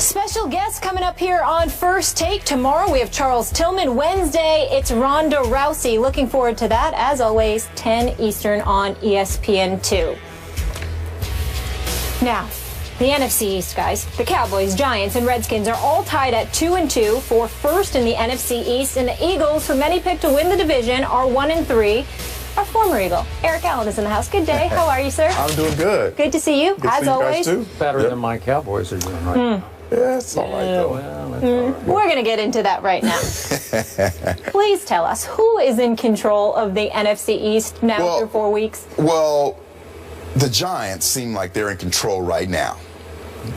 Special guests coming up here on First Take. Tomorrow we have Charles Tillman. Wednesday, it's Ronda Rousey. Looking forward to that. As always, 10 Eastern on ESPN2. Now, the NFC East, guys. The Cowboys, Giants, and Redskins are all tied at 2-2 for first in the NFC East. And the Eagles, who many picked to win the division, are 1-3. Our former Eagle, Eric Allen, is in the house. Good day. How are you, sir? I'm doing good. Good to see you, as always. You guys too. Better than my Cowboys are doing right now. Yeah, it's all right, though. Well, that's all right. We're going to get into that right now. Please tell us, who is in control of the NFC East now through 4 weeks? Well, the Giants seem like they're in control right now.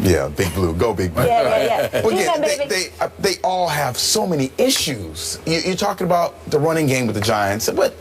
Yeah, Big Blue. Go Big Blue. Yeah. But yeah, they all have so many issues. You're talking about the running game with the Giants. But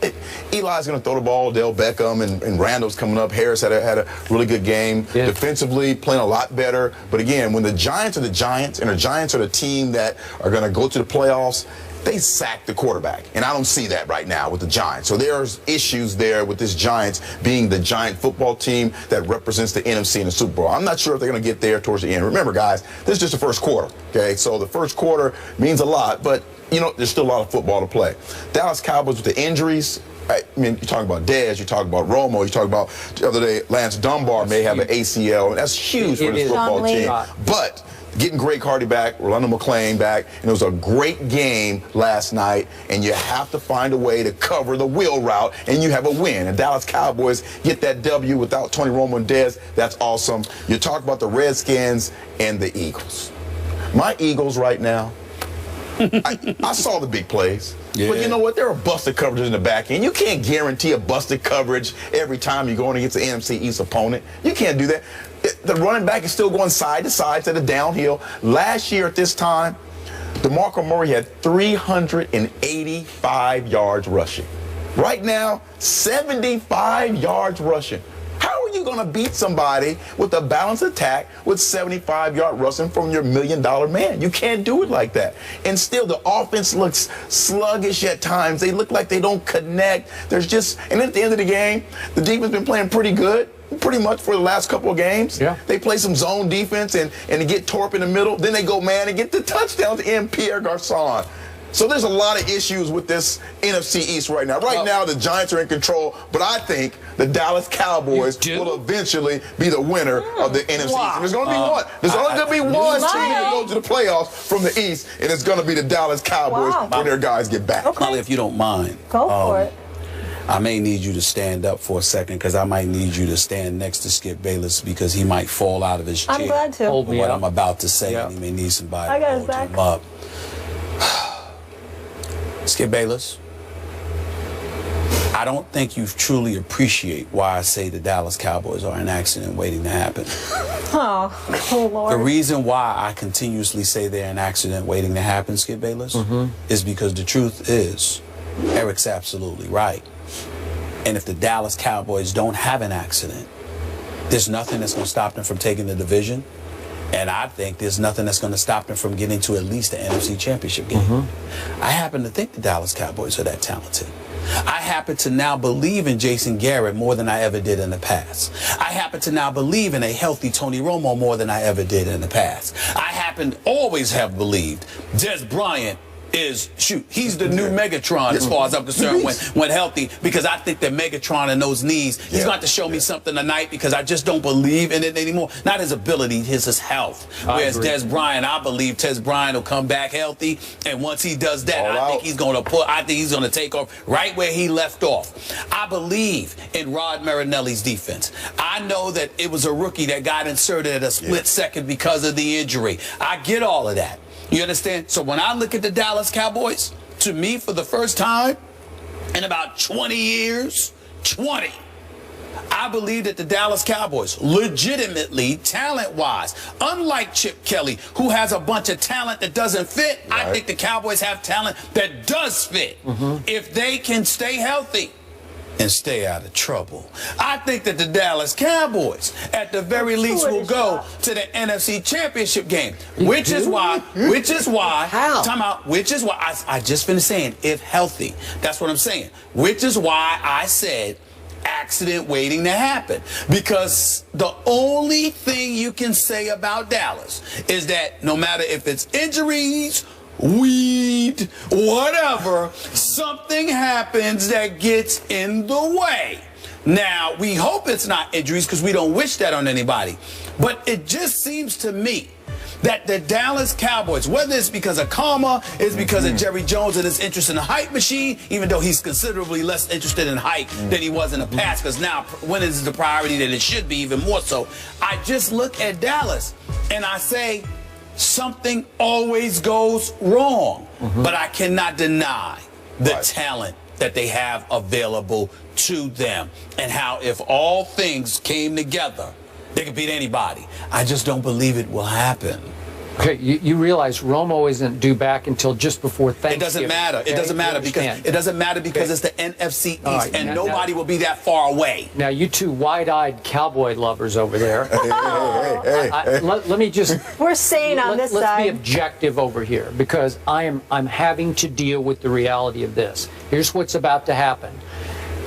Eli's going to throw the ball. Odell Beckham and Randall's coming up. Harris had a really good game. Yeah. Defensively, playing a lot better. But again, when the Giants are the Giants and the Giants are the team that are going to go to the playoffs, they sack the quarterback, and I don't see that right now with the Giants. So there's issues there with this Giants being the Giant football team that represents the NFC in the Super Bowl. I'm not sure if they're going to get there towards the end. Remember, guys, this is just the first quarter, okay? So the first quarter means a lot, but, you know, there's still a lot of football to play. Dallas Cowboys with the injuries, I mean, you talk about Dez, you talk about Romo, you talk about the other day, Lance Dunbar may have an ACL, and that's huge for this football team. But getting Greg Hardy back, Rolando McClain back, and it was a great game last night, and you have to find a way to cover the wheel route, and you have a win. And Dallas Cowboys get that W without Tony Romo and Dez. That's awesome. You talk about the Redskins and the Eagles. My Eagles right now, I saw the big plays. Yeah. But you know what? There are busted coverages in the back end. You can't guarantee a busted coverage every time you're going against the NFC East opponent. You can't do that. The running back is still going side to side to the downhill. Last year at this time, DeMarco Murray had 385 yards rushing. Right now, 75 yards rushing. How are you going to beat somebody with a balanced attack with 75-yard rushing from your $1 million man? You can't do it like that. And still, the offense looks sluggish at times. They look like they don't connect. And at the end of the game, the defense been playing pretty good. Pretty much for the last couple of games. Yeah. They play some zone defense and they get Torp in the middle. Then they go man and get the touchdown to end Pierre Garçon. So there's a lot of issues with this NFC East right now. Right now, the Giants are in control, but I think the Dallas Cowboys will eventually be the winner of the NFC East. And there's going to be one. There's only going to be one team that goes to the playoffs from the East, and it's going to be the Dallas Cowboys when their guys get back. Molly, if you don't mind. Go for it. I may need you to stand up for a second because I might need you to stand next to Skip Bayless because he might fall out of his chair. I'm glad to. Hold what I'm about to say, and he may need somebody to hold him up. Skip Bayless, I don't think you truly appreciate why I say the Dallas Cowboys are an accident waiting to happen. Oh, Lord. The reason why I continuously say they're an accident waiting to happen, Skip Bayless, is because the truth is, Eric's absolutely right. And if the Dallas Cowboys don't have an accident, there's nothing that's going to stop them from taking the division. And I think there's nothing that's going to stop them from getting to at least the NFC Championship game. I happen to think the Dallas Cowboys are that talented. I happen to now believe in Jason Garrett more than I ever did in the past. I happen to now believe in a healthy Tony Romo more than I ever did in the past. I happen to always have believed Des Bryant he's the new Megatron as far as I'm concerned when healthy, because I think that Megatron and those knees, he's going to have to show me something tonight because I just don't believe in it anymore. Not his ability, his health. Whereas Des Bryant, I believe Des Bryant will come back healthy, and once he does that, I think he's going to take off right where he left off. I believe in Rod Marinelli's defense. I know that it was a rookie that got inserted at a split second because of the injury. I get all of that. You understand? So when I look at the Dallas Cowboys, to me, for the first time in about 20 years, I believe that the Dallas Cowboys, legitimately, talent-wise, unlike Chip Kelly, who has a bunch of talent that doesn't fit, I think the Cowboys have talent that does fit if they can stay healthy and stay out of trouble. I think that the Dallas Cowboys, at the very least, will go to the NFC Championship game, which is why, I just finished saying, if healthy, that's what I'm saying, which is why I said accident waiting to happen. Because the only thing you can say about Dallas is that no matter if it's injuries, weed, whatever, something happens that gets in the way. Now, we hope it's not injuries because we don't wish that on anybody. But it just seems to me that the Dallas Cowboys, whether it's because of karma, it's because of Jerry Jones and his interest in the hype machine, even though he's considerably less interested in hype than he was in the past, because now winning is the priority that it should be, even more so. I just look at Dallas and I say, something always goes wrong. But I cannot deny the talent that they have available to them and how if all things came together, they could beat anybody. I just don't believe it will happen. Okay, you realize Romo isn't due back until just before Thanksgiving. It doesn't matter. Okay? It doesn't matter because it's the NFC East, right, and now, nobody will be that far away. Now, you two wide-eyed Cowboy lovers over there. Let me just. We're sane on this Let's be side. objective over here because I'm having to deal with the reality of this. Here's what's about to happen.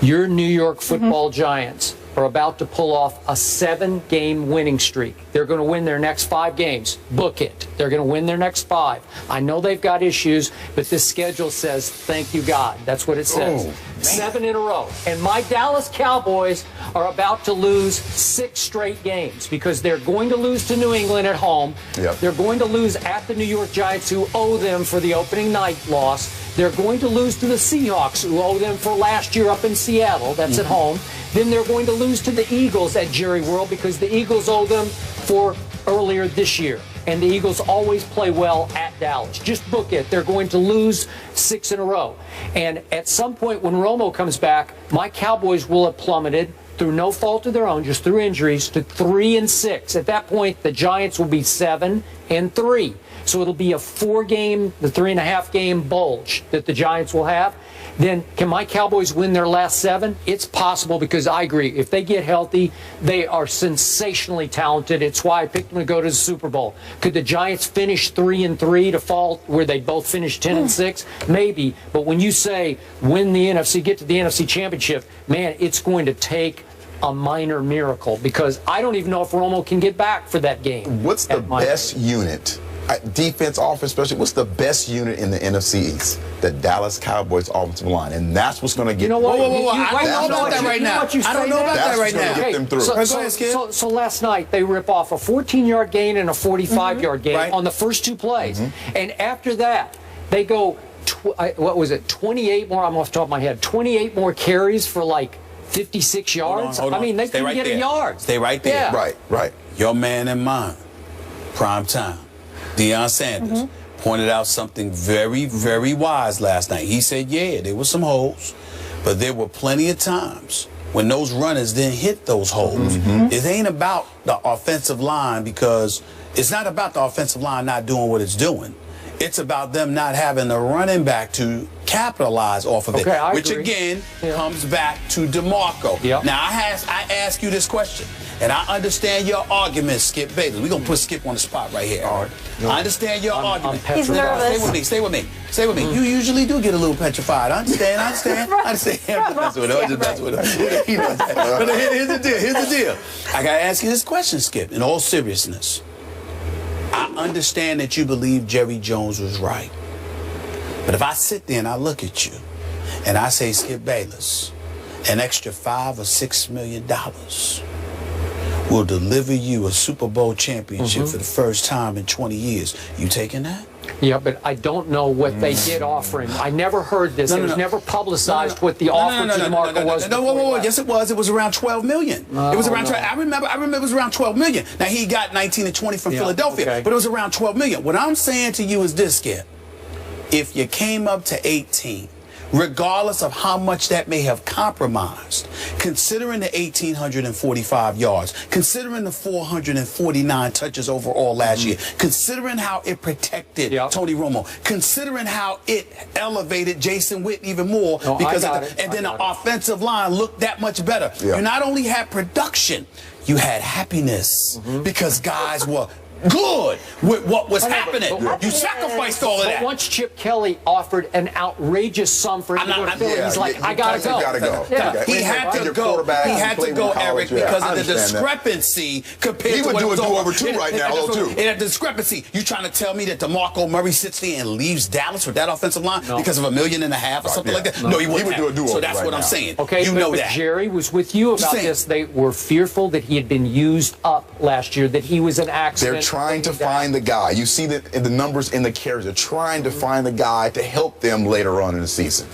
Your New York Football Giants are about to pull off a 7-game winning streak. They're going to win their next 5 games. Book it. They're going to win their next 5. I know they've got issues, but this schedule says, thank you, God. That's what it says. 7 in a row. And my Dallas Cowboys are about to lose 6 straight games because they're going to lose to New England at home. They're going to lose at the New York Giants, who owe them for the opening night loss. They're going to lose to the Seahawks, who owe them for last year up in Seattle. That's at home. Then they're going to lose to the Eagles at Jerry World because the Eagles owe them for earlier this year. And the Eagles always play well at Dallas. Just book it. They're going to lose 6 in a row. And at some point when Romo comes back, my Cowboys will have plummeted through no fault of their own, just through injuries, to 3-6. At that point, the Giants will be 7-3. So it'll be a 4-game, the 3.5-game bulge that the Giants will have. Then can my Cowboys win their last 7? It's possible because I agree. If they get healthy, they are sensationally talented. It's why I picked them to go to the Super Bowl. Could the Giants finish 3-3 to fall where they both finished 10-6? Maybe. But when you say win the NFC, get to the NFC Championship, man, it's going to take a minor miracle because I don't even know if Romo can get back for that game. What's the best unit? Defense, offense, especially, what's the best unit in the NFC East? The Dallas Cowboys offensive line. And that's what's going to get You know what? I don't know about that right now. I don't know about that right now. Get them through. So last night they rip off a 14-yard gain and a 45-yard gain on the first 2 plays. And after that, they go, 28 more, I'm off the top of my head, 28 more carries for like 56 yards. Hold on. I mean, they couldn't get a yard. Stay right there. Yeah. Right. Your man and mine, prime time, Deion Sanders, pointed out something very, very wise last night. He said, yeah, there were some holes, but there were plenty of times when those runners didn't hit those holes. It ain't about the offensive line because it's not about the offensive line not doing what it's doing. It's about them not having the running back to capitalize off of it, which again comes back to DeMarco. Now, I ask you this question, and I understand your argument, Skip Bayless. We're going to put Skip on the spot right here. All right. I understand your argument. He's nervous. Stay with me. You usually do get a little petrified. I understand. That's what he knows that. But here's the deal. I got to ask you this question, Skip, in all seriousness. I understand that you believe Jerry Jones was right. But if I sit there and I look at you and I say, Skip Bayless, an extra $5 or $6 million will deliver you a Super Bowl championship for the first time in 20 years. You taking that? Yeah, but I don't know what they did offer him. I never heard this. It was never publicized what the offer to DeMarco was. Whoa. Yes, it was. It was around $12 million. It was around. I remember it was around $12 million. Now he got 19 and 20 from Philadelphia, but it was around $12 million. What I'm saying to you is this, Skip. If you came up to 18, regardless of how much that may have compromised, considering the 1,845 yards, considering the 449 touches overall last year, considering how it protected Tony Romo, considering how it elevated Jason Witten even more, because then the offensive line looked that much better. You not only had production, you had happiness because guys were good with what was happening. but- You sacrificed all of But that. once Chip Kelly offered an outrageous sum for him to go to Philly, he's like, I gotta go. You gotta go. Yeah. Okay. He had to go. He had to go, Eric, because of the discrepancy compared He to would what do a was do-over over. too right now, though, too. In a discrepancy, you trying to tell me that DeMarco Murray sits there and leaves Dallas with that offensive line because of $1.5 million or something like that? No, he would do a do-over. So that's right what I'm now. saying. Okay, you but, know but that. Jerry was with you about saying. this. They were fearful that he had been used up last year, that he was an accident. They're trying to find the guy. You see that in the numbers in the carries. They're trying to find the guy to help them later on in the season.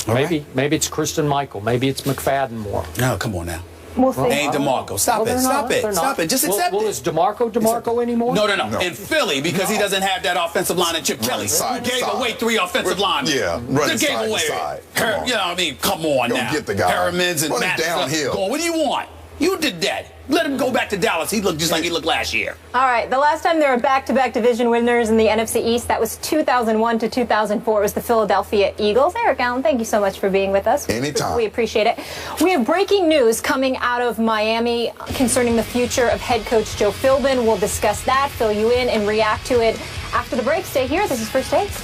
Maybe it's Kristen Michael. Maybe it's McFadden more. No, come on now. We'll see. Ain't DeMarco. Stop Well, it. they're Stop not. it. They're Stop not. it. Just Well, accept well, it. is DeMarco anymore? No. In Philly, because he doesn't have that offensive line that Chip Kelly side to gave side. away 3 offensive linemen. Yeah, running They gave side to away. side. Come on. You know what I mean? Come on Go now. get the guy. Hermans and Run it Matt downhill. Going. What do you want? You did that. Let him go back to Dallas. He looked just like he looked last year. All right, the last time there were back-to-back division winners in the NFC East, that was 2001 to 2004. It was the Philadelphia Eagles. Eric Allen, thank you so much for being with us. Anytime. We appreciate it. We have breaking news coming out of Miami concerning the future of head coach Joe Philbin. We'll discuss that, fill you in, and react to it after the break. Stay here. This is First Takes.